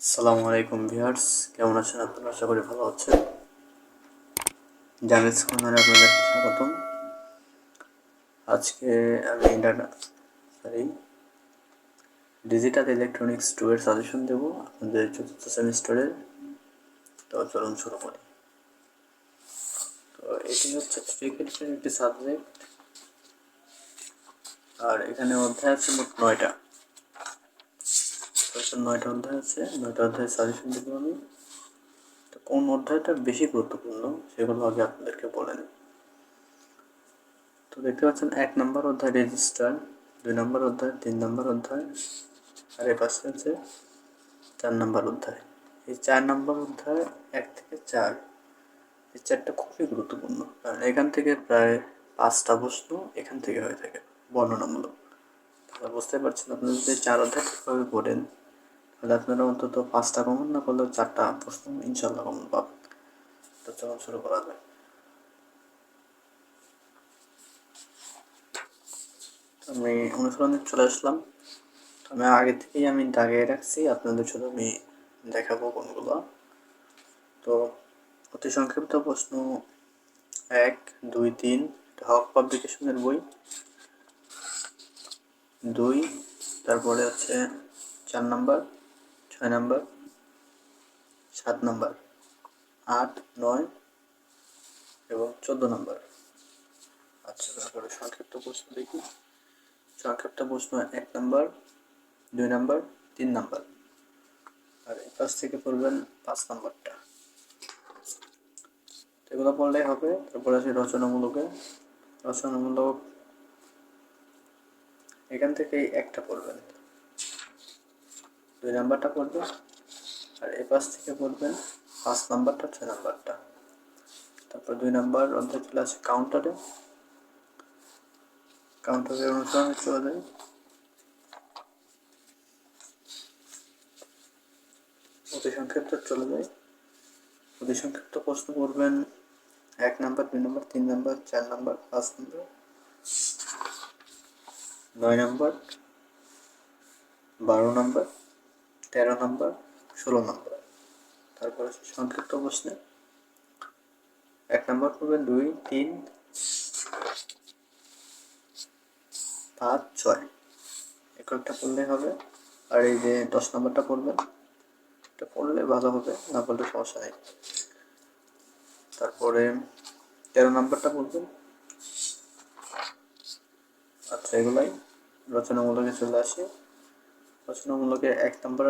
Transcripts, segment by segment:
আসসালামু আলাইকুম ভিউয়ার্স, কেমন আছেন আপনারা? আশা করি ভালো আছেন। জাভেদ কর্নারে আপনাদেরকে স্বাগতম। আজকে আমি ডিজিটাল ইলেকট্রনিক্স 2 এর সাজেশন দেব আপনাদের চতুর্থ সেমিস্টারের। তো চলুন শুরু করি। তো এটি হচ্ছে ক্রিকেটের একটি সাবজেক্ট, আর এখানে অধ্যায় আছে মোট 9টা। টোটাল 9টা অধ্যায় আছে, 9টা অধ্যায়ের সাজেশন দেবো আমি। তো কোন অধ্যায়টা বেশি গুরুত্বপূর্ণ সেগুলো আগে আপনাদেরকে বলে নিই। তো দেখতে পাচ্ছেন 1 নম্বর অধ্যায় রেজিস্টার, 2 নম্বর অধ্যায়, 3 নম্বর অধ্যায়, আর এর পাশে আছে 4 নম্বর অধ্যায়। এই 4 নম্বর অধ্যায় 1 থেকে 4, এই 4টা খুবই গুরুত্বপূর্ণ, কারণ এখান থেকে প্রায় 5টা প্রশ্ন এখান থেকে হয়ে থাকে বর্ণনামূলক। তাহলে বুঝতে পারছেন, আপনারা যদি 4 অধ্যায় ঠিকভাবে পড়েন তাহলে আপনারা অন্তত 5টা কমন না করলেও 4টা প্রশ্ন ইনশাল্লাহ কমন পাবেন। তো চলুন শুরু করা যায়। আমি অনুশীলনে চলে আসলাম। আমি আগে থেকেই দাগিয়ে রাখছি, আপনাদের শুধু আমি দেখাবো কোনগুলো। তো অতি সংক্ষিপ্ত প্রশ্ন 1, 2, 3 হক পাবলিকেশনের বই। 2, তারপরে হচ্ছে 4 নাম্বার, 6 নাম্বার, 7 নাম্বার, 8, 9 এবং 14 নাম্বার। আচ্ছা, তারপরে সংক্ষিপ্ত প্রশ্ন দেখি। সংক্ষিপ্ত প্রশ্ন 1 নাম্বার, 2 নাম্বার, 3 নাম্বার, আর এই পাশ থেকে পড়বেন 5 নাম্বারটা। এগুলো পড়লেই হবে। তারপরে আছে রচনামূলকে। রচনামূলক এখান থেকেই একটা পড়বেন, 2 নাম্বারটা পড়বেন, আর এই পাশ থেকে পড়বেন 5 নাম্বারটা, 6 নাম্বারটা। তারপর 2 নাম্বার অধ্যায় চলে আসে কাউন্টারে। কাউন্টারের অনুসরণে চলে যায়। অতি সংক্ষিপ্ত চলে যায়। অতি সংক্ষিপ্ত প্রশ্ন পড়বেন 1 number, 2 number, 3 number, 4 number, 5 number, 9 number, 12 number, 13 number, 16 number. তারপর সংক্ষিপ্ত প্রশ্নে 1 নাম্বার পড়বেন 2, 3, 5, 6, একটা পড়লেই হবে। আর এই যে 10 নাম্বারটা পড়বেন, এটা পড়লে ভালো হবে, না পড়লে সমস্যা নেই। তারপরে 13 নাম্বারটা পড়বেন। আচ্ছা, এগুলাই রচনামূলকে চলে আসে। রচনামূলকে 1 নাম্বার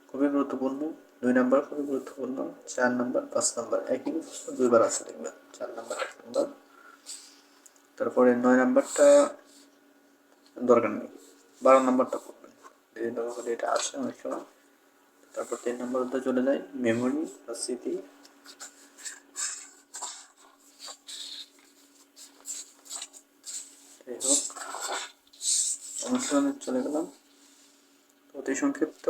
খুবই গুরুত্বপূর্ণ, 2 নাম্বার খুবই গুরুত্বপূর্ণ, 4 নাম্বার, 5 নাম্বার একই প্রশ্ন 2বার আছে দেখবেন। 4 নাম্বার, 1 নাম্বার। তারপরে 9 নাম্বারটা দরকার নেই, 12 নাম্বারটা পড়বেন, এটা আসে অনেক সময়। তারপর 3 নাম্বার অধ্যায় চলে যায় মেমোরি বা স্মৃতি। যাই হোক, অনুশীলনে চলে গেলাম। অতি সংক্ষিপ্ত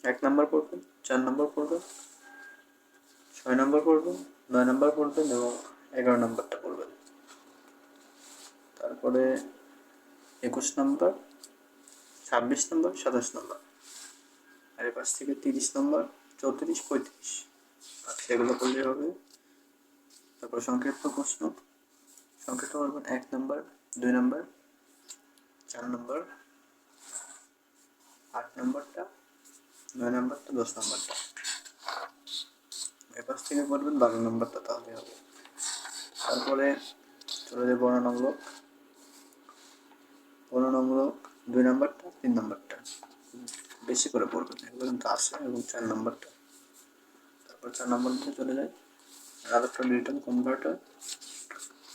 1 নাম্বার পড়বেন, 4 নাম্বার পড়বেন, 6 নাম্বার পড়বেন, 9 নাম্বার পড়বেন এবং 11 নাম্বারটা পড়বেন। তারপরে 21 নাম্বার, 26 নাম্বার, 27 নাম্বার, আর এর পাশ থেকে 30 নাম্বার, 34, 35। আচ্ছা, এগুলো করলেই হবে। তারপর সংক্ষিপ্ত প্রশ্ন, সংক্ষিপ্ত করবেন 1 নাম্বার, 2 নাম্বার, 4 নাম্বার, 8 নাম্বারটা, 9 নাম্বারটা, 10 নাম্বারটা। এর পাশ থেকে পড়বেন 12 নাম্বারটা, তাহলে হবে। তারপরে চলে যায় বর্ণনামূলক। বর্ণনামূলক 2 নাম্বারটা, 3 নাম্বারটা বেশি করে পড়বেন, এগুলো কিন্তু আসে, এবং 4 নাম্বারটা। তারপর 4 নাম্বারটা চলে যায় Rutherford digital converter,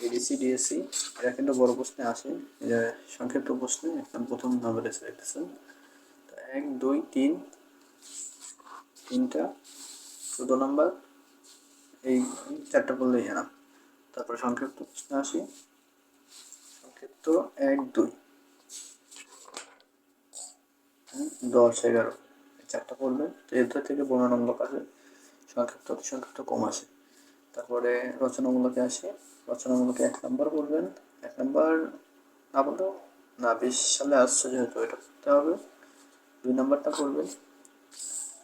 ADC, DSC. এরা কিন্তু বড় প্রশ্নে আসে, এরা সংক্ষিপ্ত প্রশ্নে একদম প্রথম নাম্বারে দেখতেছেন। তো 1, 2, 3, 3টা 14 নাম্বার, এই 4টা বললেই না। তারপরে সংক্ষিপ্ত প্রশ্নে আসি। সংক্ষিপ্ত 1, 2, 10, 11 এই 4টা পড়বেন। তো এর থেকে বর্ণনামূলক আসে, সংক্ষিপ্ত অতি সংক্ষিপ্ত কম আসে। তারপরে রচনামূলকে আসে। রচনামূলকে 1 নাম্বার পড়বেন। 1 নাম্বার না বললেও না, 20 সালে আসছে যেহেতু এটা পড়তে হবে। 2 নাম্বারটা পড়বেন,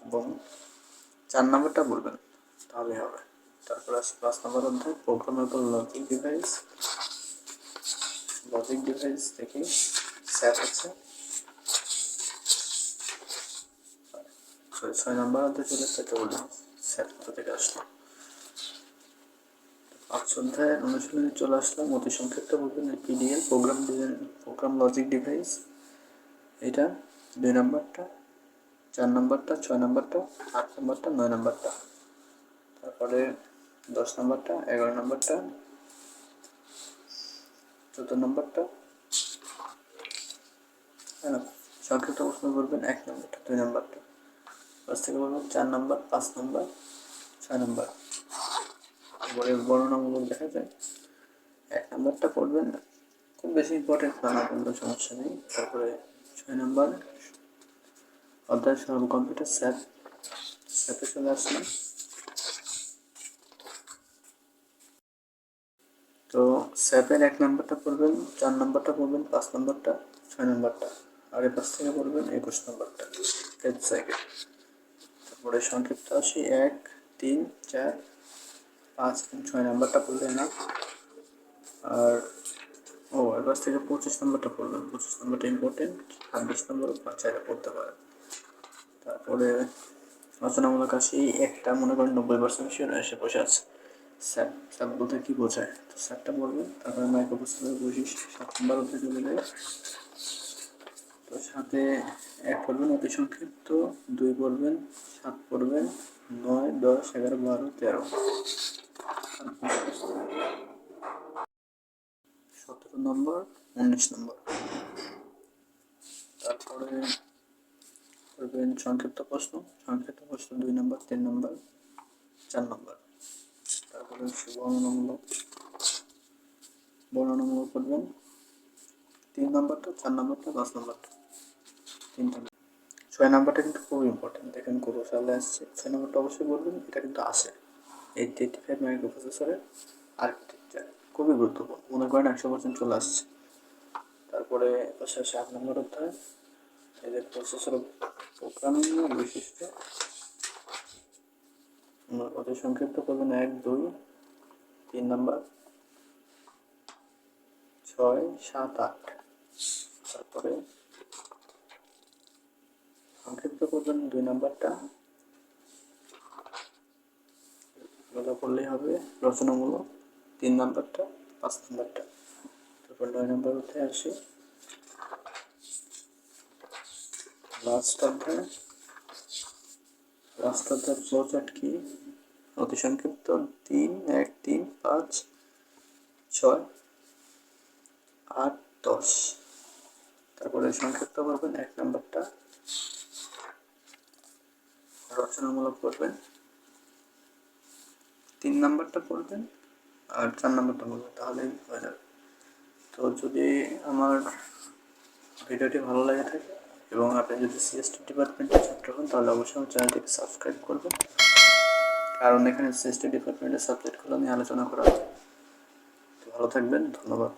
এবং 4 নম্বরটা বলবেন, তাহলে হবে। তারপর আছে 5 নম্বর অধ্যায় programmable logic device. Logic device দেখি স্যাপ আছে। 6 নম্বর অধ্যায় চলে আসতে বললাম স্যাপ কোথা থেকে আসলো। 5 অধ্যায় অনুশীলনে চলে আসলাম। অতি সংক্ষিপ্ত বলবেন পিডিএল প্রোগ্রাম লজিক ডিভাইস। এটা 2 নম্বরটা, 4 নম্বরটা, 6 নম্বরটা, 8 নম্বরটা, 9 নম্বরটা। তারপরে 10 নম্বরটা, 11 নম্বরটা, 14 নম্বরটা। হ্যাঁ, সংক্ষিপ্ত প্রশ্ন বলবেন 1 নম্বরটা, 2 নম্বরটা। পাশ থেকে বলবেন 4 নম্বর, 5 নম্বর, 6 নম্বর। তারপরে বর্ণনামূলক দেখা যায় 1 নম্বরটা পড়বেন, খুব বেশি ইম্পর্টেন্ট না পড়লেও সমস্যা নেই। তারপরে 6 নম্বর অধ্যায় সরল কম্পিউটার স্যাপে চলে আসলাম। তো স্যাপের 1 নম্বরটা পড়বেন, 4 নম্বরটা পড়বেন, 5 নম্বরটা, 6 নম্বরটা। আর এ পাশ থেকে পড়বেন 21 নম্বরটা পেজ সাইকেল। তারপরে সংক্ষিপ্ত আসি 1, 3, 4, 5 এবং 6 নম্বরটা পড়বেন না। আর এর পাশ থেকে 25 নম্বরটা পড়বেন। 25 নম্বরটা ইম্পর্টেন্ট। 26 নম্বর বাচ্চারা পড়তে পারে। তারপরে রচনামূলক আসি একটা, মনে করেন 90% শিওর এসে বসে আছে। স্যাপ বলতে কি বোঝায়, তো স্যাপটা বলবেন। তারপরে মাইক্রোপ্রসেসরের বৈশিষ্ট্য 7 নম্বর অধ্যায় চলে যায়। তো 7-এ 1 পড়বেন অতি সংক্ষিপ্ত, 2 পড়বেন, 7 পড়বেন, 9, 10, 11, 12, 13, 17 নম্বর, 19 নম্বর। তারপরে করবেন সংক্ষিপ্ত প্রশ্ন 2 নম্বর, 3 নম্বর, 4 নম্বর। তারপরে বর্ণনামূলক করবেন 3 নম্বরটা, 4 নম্বরটা, 5 নম্বরটা, 3টা। 6 নম্বরটা কিন্তু খুব ইম্পর্টেন্ট। দেখেন কত সালে আসছে, 6 নম্বরটা অবশ্যই বলবেন। এটা কিন্তু আসে 885 মাইক্রোপ্রসেসরের আর্কিটেকচার, খুবই গুরুত্বপূর্ণ। মনে করেন 100% চলে আসছে। তারপরে পাশে 8 নম্বর অধ্যায় এদের প্রসেসর প্রোগ্রামিং বৈশিষ্ট্য। অতি সংক্ষিপ্ত করবেন 1, 2, 3 নম্বর, 6, 7, 8। তারপরে সংক্ষিপ্ত করবেন 2 নম্বরটা, বলা করলেই হবে। রচনামূলক 3 নম্বরটা, 5 নম্বরটা। তারপর 9 নম্বর অধ্যায় আসি লাস্ট অধ্যায় ফ্লোচার্ট কি, অতি সংক্ষিপ্ত 3, 1, 3, 5, 6, 8, 10। তারপরে সংক্ষিপ্ত করবেন 1 নম্বরটা, রচনামূলক করবেন 3 নম্বরটা পড়বেন, আর 4 নম্বরটা পড়বেন, তাহলেই হয়ে যাবে। তো যদি আমার ভিডিওটি ভালো লাগে থাকে এবং আপনি যদি সিএসটি ডিপার্টমেন্টের ছাত্র হন, তাহলে অবশ্যই আমার চ্যানেলটিকে সাবস্ক্রাইব করবেন, কারণ এখানে সিএসটি ডিপার্টমেন্টের সাবজেক্টগুলো নিয়ে আলোচনা করা হয়। তো ভালো থাকবেন, ধন্যবাদ।